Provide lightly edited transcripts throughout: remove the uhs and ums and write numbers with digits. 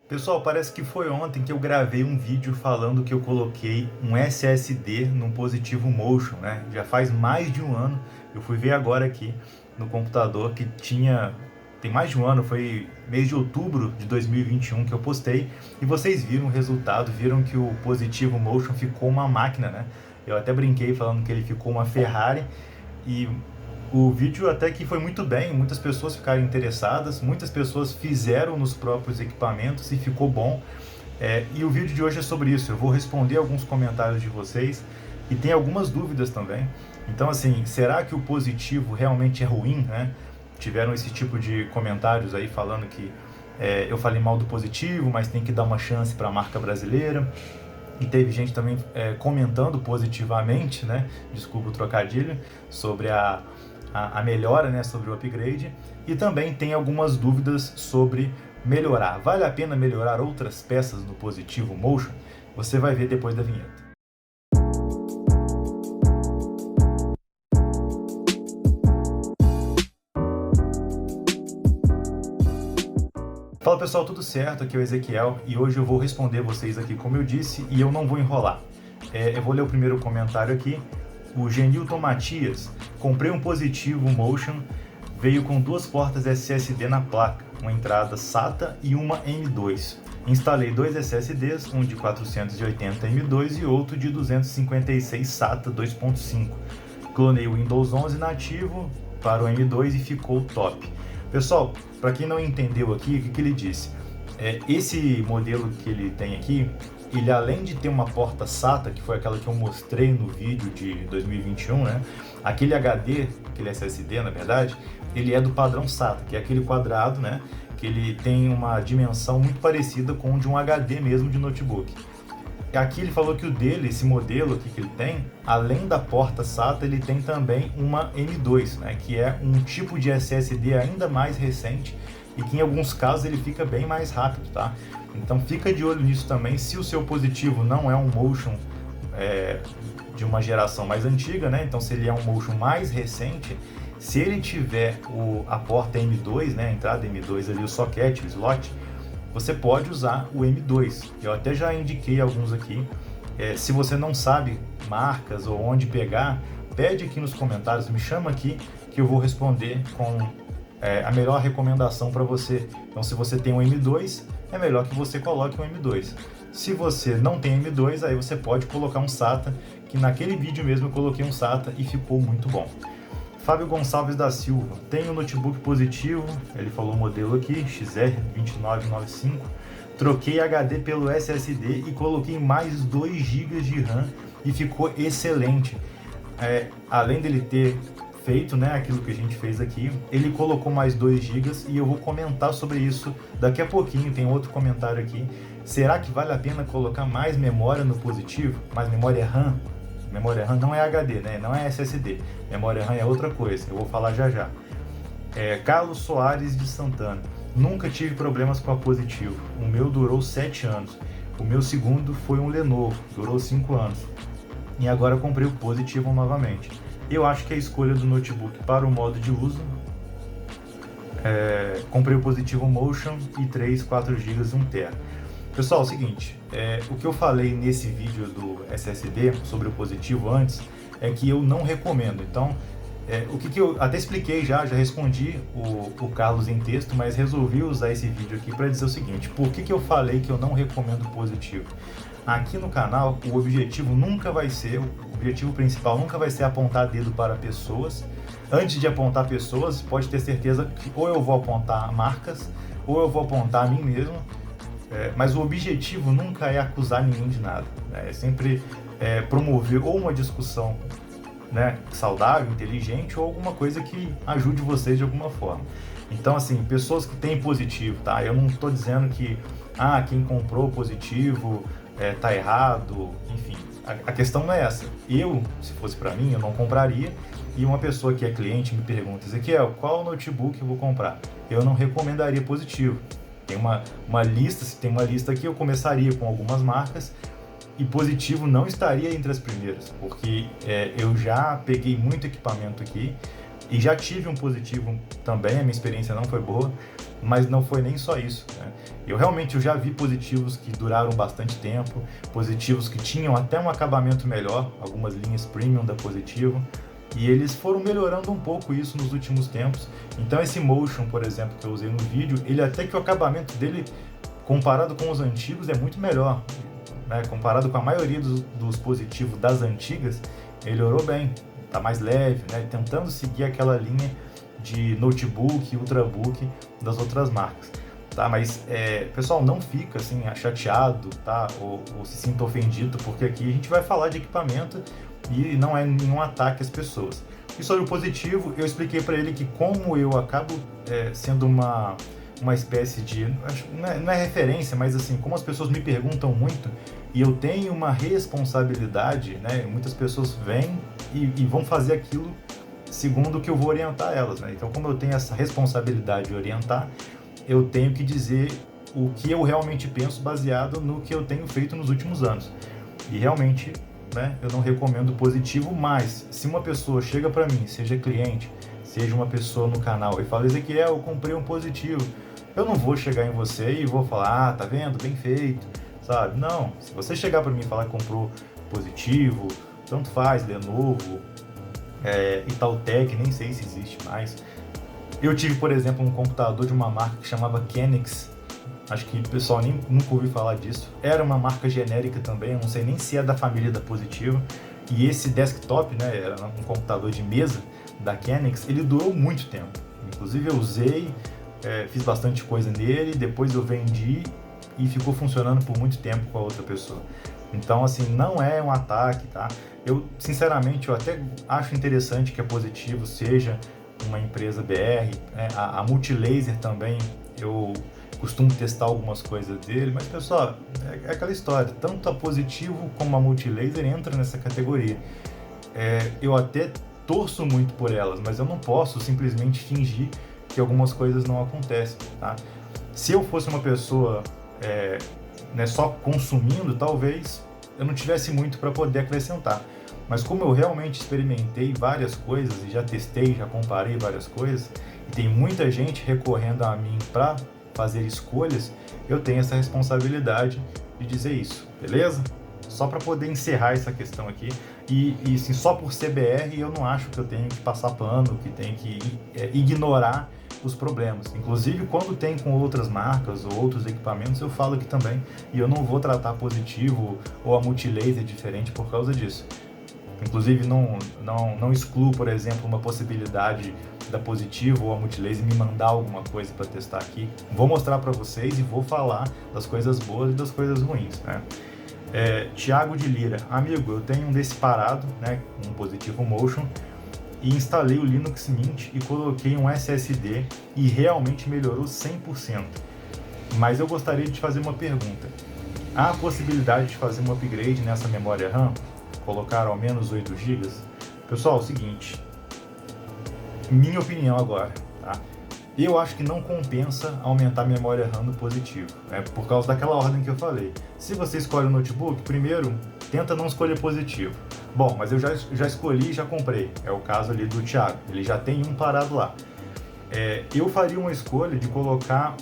Pessoal, parece que foi ontem que eu gravei um vídeo falando que eu coloquei um SSD num Positivo Motion, né? Já faz mais de um ano. Eu fui ver agora aqui no computador que tem mais de um ano, foi mês de outubro de 2021 que eu postei. E vocês viram o resultado, viram que o Positivo Motion ficou uma máquina, né? Eu até brinquei falando que ele ficou uma Ferrari. E o vídeo até que foi muito bem, muitas pessoas ficaram interessadas, muitas pessoas fizeram nos próprios equipamentos e ficou bom. E o vídeo de hoje é sobre isso. Eu vou responder alguns comentários de vocês e tem algumas dúvidas também. Então, assim, será que o Positivo realmente é ruim, né? Tiveram esse tipo de comentários aí falando que eu falei mal do Positivo, mas tem que dar uma chance para a marca brasileira. E teve gente também comentando positivamente, né? Desculpa o trocadilho, sobre a melhora, né? Sobre o upgrade. E também tem algumas dúvidas sobre melhorar. Vale a pena melhorar outras peças no Positivo Motion? Você vai ver depois da vinheta. Fala pessoal, tudo certo? Aqui é o Ezequiel e hoje eu vou responder vocês aqui como eu disse e eu não vou enrolar. Eu vou ler o primeiro comentário aqui. O Genilton Matias: comprei um Positivo Motion, veio com duas portas SSD na placa, uma entrada SATA e uma M2. Instalei dois SSDs, um de 480 M2 e outro de 256 SATA 2.5. Clonei o Windows 11 nativo para o M2 e ficou top. Pessoal, para quem não entendeu aqui, o que ele disse? Esse modelo que ele tem aqui, ele além de ter uma porta SATA, que foi aquela que eu mostrei no vídeo de 2021, né? Aquele HD, aquele SSD, na verdade, ele é do padrão SATA, que é aquele quadrado, né? Que ele tem uma dimensão muito parecida com o de um HD mesmo de notebook. Aqui ele falou que o dele, esse modelo aqui que ele tem, além da porta SATA, ele tem também uma M2, né, que é um tipo de SSD ainda mais recente e que em alguns casos ele fica bem mais rápido, tá? Então fica de olho nisso também. Se o seu Positivo não é um Motion de uma geração mais antiga, né, então se ele é um Motion mais recente, se ele tiver a porta M2, né, a entrada M2 ali, o socket, o slot, você pode usar o M2. Eu até já indiquei alguns aqui. Se você não sabe marcas ou onde pegar, pede aqui nos comentários, me chama aqui que eu vou responder com a melhor recomendação para você. Então, se você tem um M2, é melhor que você coloque um M2. Se você não tem M2, aí você pode colocar um SATA, que naquele vídeo mesmo eu coloquei um SATA e ficou muito bom. Fábio Gonçalves da Silva: tem um notebook Positivo, ele falou o modelo aqui, XR2995, troquei HD pelo SSD e coloquei mais 2 GB de RAM e ficou excelente. Além dele ter feito, né, aquilo que a gente fez aqui, ele colocou mais 2 GB e eu vou comentar sobre isso daqui a pouquinho. Tem outro comentário aqui: será que vale a pena colocar mais memória no Positivo? Mais memória RAM? Memória RAM não é HD, né? Não é SSD. Memória RAM é outra coisa, eu vou falar já já. Carlos Soares de Santana: nunca tive problemas com a Positivo. O meu durou 7 anos. O meu segundo foi um Lenovo, durou 5 anos. E agora comprei o Positivo novamente. Eu acho que a escolha do notebook para o modo de uso. Comprei o Positivo Motion e 3, 4 GB, 1 TB. Pessoal, é o seguinte, o que eu falei nesse vídeo do SSD sobre o Positivo antes é que eu não recomendo. Então, o que eu até expliquei já respondi o Carlos em texto, mas resolvi usar esse vídeo aqui para dizer o seguinte: por que eu falei que eu não recomendo o Positivo? Aqui no canal, o objetivo principal nunca vai ser apontar dedo para pessoas. Antes de apontar pessoas, pode ter certeza que ou eu vou apontar marcas, ou eu vou apontar a mim mesmo. Mas o objetivo nunca é acusar ninguém de nada, né? É sempre promover ou uma discussão, né, saudável, inteligente, ou alguma coisa que ajude vocês de alguma forma. Então, assim, pessoas que têm Positivo, tá? Eu não estou dizendo que quem comprou Positivo tá errado, enfim. A questão não é essa. Eu, se fosse para mim, eu não compraria. E uma pessoa que é cliente me pergunta: Ezequiel, qual notebook eu vou comprar? Eu não recomendaria Positivo. Tem uma lista, se tem uma lista aqui, eu começaria com algumas marcas e Positivo não estaria entre as primeiras, porque eu já peguei muito equipamento aqui E já tive um positivo também, a minha experiência não foi boa, mas não foi nem só isso, né? Eu já vi positivos que duraram bastante tempo, positivos que tinham até um acabamento melhor, algumas linhas premium da Positivo, e eles foram melhorando um pouco isso nos últimos tempos. Então esse Motion, por exemplo, que eu usei no vídeo, ele até que o acabamento dele, comparado com os antigos, é muito melhor, né? Comparado com a maioria dos positivos das antigas, ele melhorou bem, tá mais leve, né? Tentando seguir aquela linha de notebook, ultrabook das outras marcas, tá? Mas, pessoal, não fica assim chateado, tá? Ou se sinta ofendido, porque aqui a gente vai falar de equipamento e não é nenhum ataque às pessoas. E sobre o positivo, eu expliquei para ele que como eu acabo sendo uma espécie de, não é referência, mas assim, como as pessoas me perguntam muito e eu tenho uma responsabilidade, né? Muitas pessoas vêm e vão fazer aquilo segundo o que eu vou orientar elas, né? Então, como eu tenho essa responsabilidade de orientar, eu tenho que dizer o que eu realmente penso baseado no que eu tenho feito nos últimos anos. E realmente, né, eu não recomendo positivo, mas se uma pessoa chega para mim, seja cliente, seja uma pessoa no canal e fala: Ezequiel, eu comprei um positivo, eu não vou chegar em você e vou falar: ah, tá vendo, bem feito, sabe? Não, se você chegar para mim e falar que comprou positivo, tanto faz, Lenovo, Itautec, nem sei se existe mais. Eu tive, por exemplo, um computador de uma marca que chamava Kenix, acho que o pessoal nunca ouviu falar disso. Era uma marca genérica também, eu não sei nem se é da família da Positivo. E esse desktop, né, era um computador de mesa da Kenix, ele durou muito tempo. Inclusive eu usei, fiz bastante coisa nele, depois eu vendi e ficou funcionando por muito tempo com a outra pessoa. Então, assim, não é um ataque, tá? Eu, sinceramente, eu até acho interessante que a Positivo seja uma empresa BR, né? A Multilaser também, eu costumo testar algumas coisas dele, mas, pessoal, é aquela história, tanto a Positivo como a Multilaser entram nessa categoria. Eu até torço muito por elas, mas eu não posso simplesmente fingir que algumas coisas não acontecem, tá? Se eu fosse uma pessoa só consumindo, talvez eu não tivesse muito para poder acrescentar. Mas como eu realmente experimentei várias coisas e já testei, já comparei várias coisas, e tem muita gente recorrendo a mim para fazer escolhas, eu tenho essa responsabilidade de dizer isso, beleza? Só para poder encerrar essa questão aqui. E assim, só por CBR eu não acho que eu tenho que passar pano, que tenho que ignorar os problemas. Inclusive, quando tem com outras marcas ou outros equipamentos, eu falo aqui também. E eu não vou tratar Positivo ou a Multilaser diferente por causa disso. Inclusive, não excluo, por exemplo, uma possibilidade da Positivo ou a Multilaser me mandar alguma coisa para testar aqui. Vou mostrar para vocês e vou falar das coisas boas e das coisas ruins, né? Thiago de Lira: amigo, eu tenho um desse parado, né, um Positivo Motion, e instalei o Linux Mint e coloquei um SSD e realmente melhorou 100%. Mas eu gostaria de te fazer uma pergunta. Há a possibilidade de fazer um upgrade nessa memória RAM? Colocar ao menos 8 GB? Pessoal, é o seguinte, minha opinião agora, tá? Eu acho que não compensa aumentar a memória RAM no Positivo, por causa daquela ordem que eu falei. Se você escolhe o notebook, primeiro, tenta não escolher Positivo. Bom, mas eu já escolhi e já comprei. É o caso ali do Thiago, ele já tem um parado lá. Eu faria uma escolha de colocar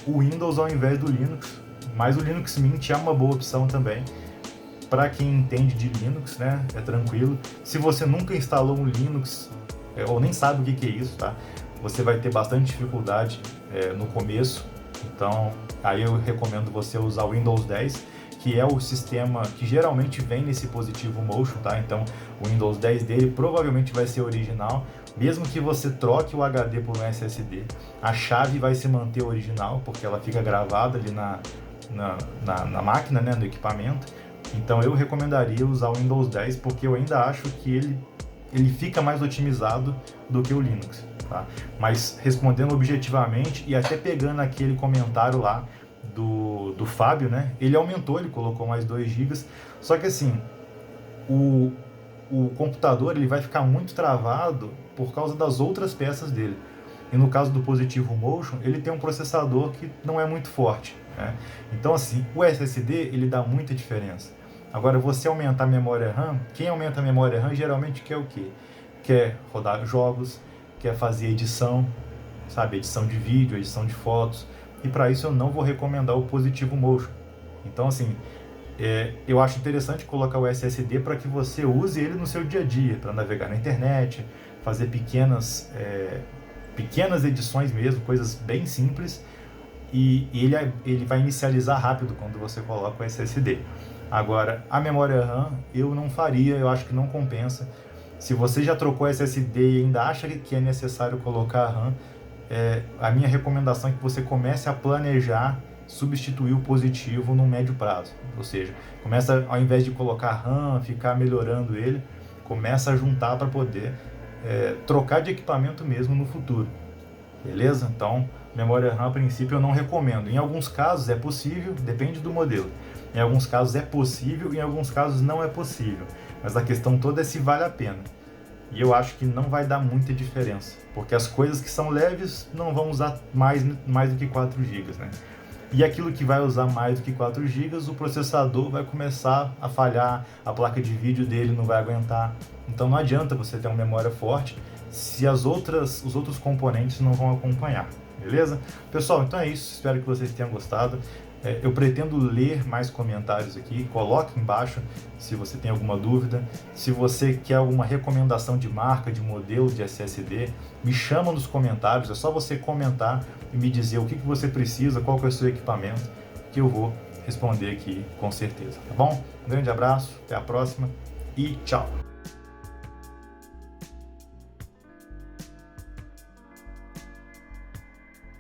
o Windows ao invés do Linux, mas o Linux Mint é uma boa opção também. Para quem entende de Linux, né, é tranquilo. Se você nunca instalou um Linux, ou nem sabe o que é isso, tá? Você vai ter bastante dificuldade no começo. Então, aí eu recomendo você usar o Windows 10, que é o sistema que geralmente vem nesse Positivo Motion, tá? Então, o Windows 10 dele provavelmente vai ser original. Mesmo que você troque o HD por um SSD, a chave vai se manter original, porque ela fica gravada ali na máquina, né, no equipamento. Então eu recomendaria usar o Windows 10, porque eu ainda acho que ele fica mais otimizado do que o Linux, tá? Mas respondendo objetivamente e até pegando aquele comentário lá do Fábio, né? Ele aumentou, ele colocou mais 2 GB, só que assim, o computador ele vai ficar muito travado por causa das outras peças dele. E no caso do Positivo Motion, ele tem um processador que não é muito forte, né? Então assim, o SSD ele dá muita diferença. Agora, você aumentar a memória RAM, quem aumenta a memória RAM geralmente quer o quê? quer rodar jogos, quer fazer edição, sabe, edição de vídeo, edição de fotos, e para isso eu não vou recomendar o Positivo Motion. Então, assim, eu acho interessante colocar o SSD para que você use ele no seu dia a dia, para navegar na internet, fazer pequenas edições mesmo, coisas bem simples, e ele vai inicializar rápido quando você coloca o SSD. Agora, a memória RAM eu não faria, eu acho que não compensa. Se você já trocou SSD e ainda acha que é necessário colocar a RAM, a minha recomendação é que você comece a planejar substituir o positivo no médio prazo. Ou seja, começa, ao invés de colocar RAM, ficar melhorando ele, começa a juntar para poder trocar de equipamento mesmo no futuro. Beleza? Então, memória RAM a princípio eu não recomendo. Em alguns casos é possível, depende do modelo. Em alguns casos é possível, em alguns casos não é possível. Mas a questão toda é se vale a pena. E eu acho que não vai dar muita diferença, porque as coisas que são leves não vão usar mais do que 4 GB, né? E aquilo que vai usar mais do que 4 GB, o processador vai começar a falhar, a placa de vídeo dele não vai aguentar. Então não adianta você ter uma memória forte se os outros componentes não vão acompanhar, beleza? Pessoal, então é isso, espero que vocês tenham gostado. Eu pretendo ler mais comentários aqui, coloque embaixo se você tem alguma dúvida. Se você quer alguma recomendação de marca, de modelo de SSD, me chama nos comentários, é só você comentar e me dizer o que você precisa, qual que é o seu equipamento, que eu vou responder aqui com certeza, tá bom? Um grande abraço, até a próxima e tchau!